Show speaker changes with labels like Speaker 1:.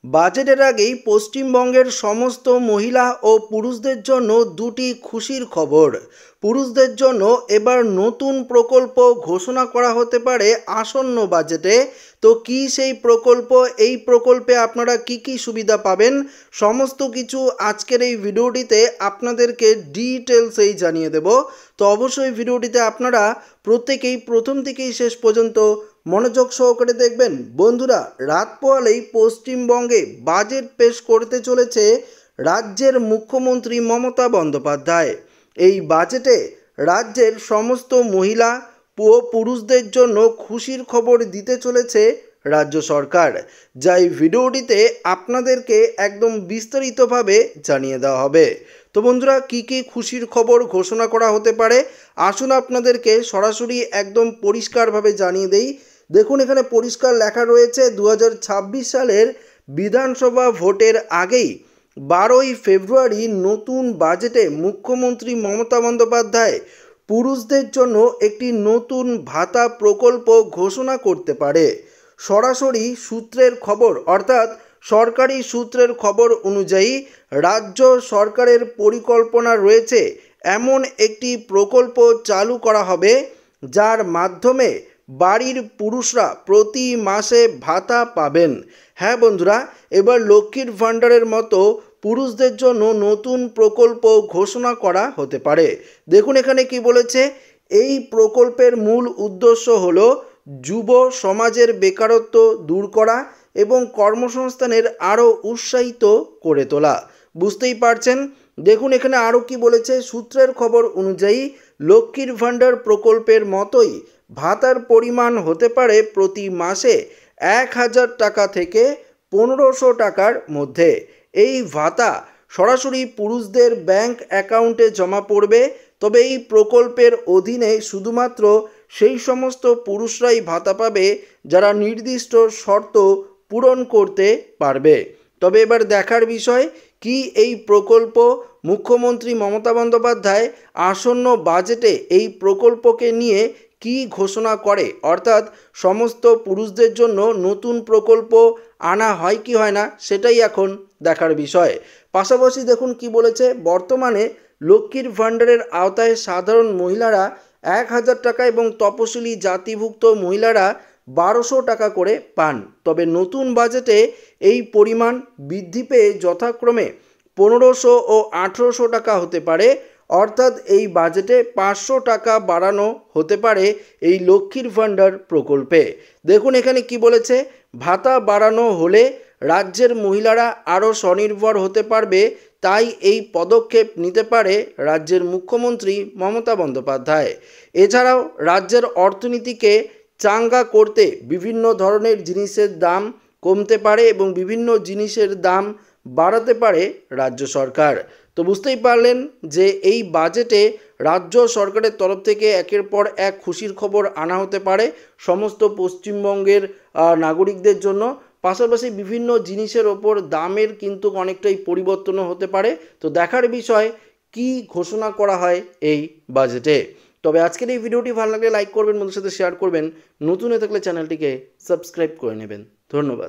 Speaker 1: বাজেটের আগেই পশ্চিমবঙ্গের সমস্ত মহিলা ও পুরুষদের জন্য দুটি খুশির খবর। পুরুষদের জন্য এবার নতুন প্রকল্প ঘোষণা করা হতে পারে আসন্ন বাজেটে। তো কি সেই প্রকল্প, এই প্রকল্পে আপনারা কি কি সুবিধা পাবেন, সমস্ত কিছু আজকের এই ভিডিওটিতে আপনাদেরকে ডিটেলসেই জানিয়ে দেব। তো অবশ্যই ভিডিওটিতে আপনারা প্রত্যেকেই প্রথম থেকেই শেষ পর্যন্ত মনোযোগ সহকারে দেখবেন। বন্ধুরা, রাত পোহালেই পশ্চিমবঙ্গে বাজেট পেশ করতে চলেছে রাজ্যের মুখ্যমন্ত্রী মমতা বন্দ্যোপাধ্যায়। এই বাজেটে রাজ্যের সমস্ত মহিলা ও পুরুষদের জন্য খুশির খবর দিতে চলেছে রাজ্য সরকার, যা এই ভিডিওটিতে আপনাদেরকে একদম বিস্তারিতভাবে জানিয়ে দেওয়া হবে। তো বন্ধুরা, কি কি খুশির খবর ঘোষণা করা হতে পারে, আসুন আপনাদেরকে সরাসরি একদম পরিষ্কারভাবে জানিয়ে দেই। দেখুন, এখানে পরিষ্কার লেখা রয়েছে 2026 সালের বিধানসভা ভোটের আগেই 12ই ফেব্রুয়ারি নতুন বাজেটে মুখ্যমন্ত্রী মমতা বন্দ্যোপাধ্যায় পুরুষদের জন্য একটি নতুন ভাতা প্রকল্প ঘোষণা করতে পারে। সরাসরি সূত্রের খবর, অর্থাৎ সরকারি সূত্রের খবর অনুযায়ী রাজ্য সরকারের পরিকল্পনা রয়েছে এমন একটি প্রকল্প চালু করা হবে যার মাধ্যমে বাড়ির পুরুষরা প্রতি মাসে ভাতা পাবেন। হ্যাঁ বন্ধুরা, এবার লক্ষ্মীর ভাণ্ডারের মতো পুরুষদের জন্য নতুন প্রকল্প ঘোষণা করা হতে পারে। দেখুন এখানে কি বলেছে, এই প্রকল্পের মূল উদ্দেশ্য হলো যুব সমাজের বেকারত্ব দূর করা এবং কর্মসংস্থানের আরও উৎসাহিত করে তোলা। বুঝতেই পারছেন। দেখুন এখানে আরও কি বলেছে, সূত্রের খবর অনুযায়ী লক্ষ্মীর ভাণ্ডার প্রকল্পের মতোই ভাতার পরিমাণ হতে পারে প্রতি মাসে 1000 টাকা থেকে 1500 টাকার মধ্যে। এই ভাতা সরাসরি পুরুষদের ব্যাংক অ্যাকাউন্টে জমা পড়বে। তবে এই প্রকল্পের অধীনে শুধুমাত্র সেই সমস্ত পুরুষরাই ভাতা পাবে যারা নির্দিষ্ট শর্ত পূরণ করতে পারবে। তবে এবার দেখার বিষয়, কি এই প্রকল্প মুখ্যমন্ত্রী মমতা বন্দ্যোপাধ্যায় আসন্ন বাজেটে এই প্রকল্পকে নিয়ে কি ঘোষণা করে, অর্থাৎ সমস্ত পুরুষদের জন্য নতুন প্রকল্প আনা হয় কি হয় না, সেটাই এখন দেখার বিষয়। পাশাপাশি দেখুন কি বলেছে, বর্তমানে লক্ষ্মীর ভাণ্ডারের আওতায় সাধারণ মহিলারা 1000 টাকা এবং তপশিলি জাতিভুক্ত মহিলারা 1200 টাকা করে পান। তবে নতুন বাজেটে এই পরিমাণ বৃদ্ধি পেয়ে যথাক্রমে 1500 ও 1800 টাকা হতে পারে। অর্থাৎ এই বাজেটে 500 টাকা বাড়ানো হতে পারে এই লক্ষ্মীর ভাণ্ডার প্রকল্পে। দেখুন এখানে কি বলেছে, ভাতা বাড়ানো হলে রাজ্যের মহিলারা আরও স্বনির্ভর হতে পারবে, তাই এই পদক্ষেপ নিতে পারে রাজ্যের মুখ্যমন্ত্রী মমতা বন্দ্যোপাধ্যায়। এছাড়াও রাজ্যের অর্থনীতিকে চাঙ্গা করতে বিভিন্ন ধরনের জিনিসের দাম কমতে পারে এবং বিভিন্ন জিনিসের দাম বাড়াতে পারে রাজ্য সরকার। তো বুঝতেই পারলেন যে এই বাজেটে রাজ্য সরকারের তরফ থেকে একের পর এক খুশির খবর আনা হতে পারে সমস্ত পশ্চিমবঙ্গের নাগরিকদের জন্য। পাশাপাশি বিভিন্ন জিনিসের ওপর দামের কিন্তু অনেকটাই পরিবর্তনও হতে পারে। তো দেখার বিষয় কি ঘোষণা করা হয় এই বাজেটে। তবে আজকের এই ভিডিওটি ভালো লাগলে লাইক করবেন, বন্ধুদের সাথে শেয়ার করবেন, নতুন হয়ে থাকলে চ্যানেলটিকে সাবস্ক্রাইব করে নেবেন। ধন্যবাদ।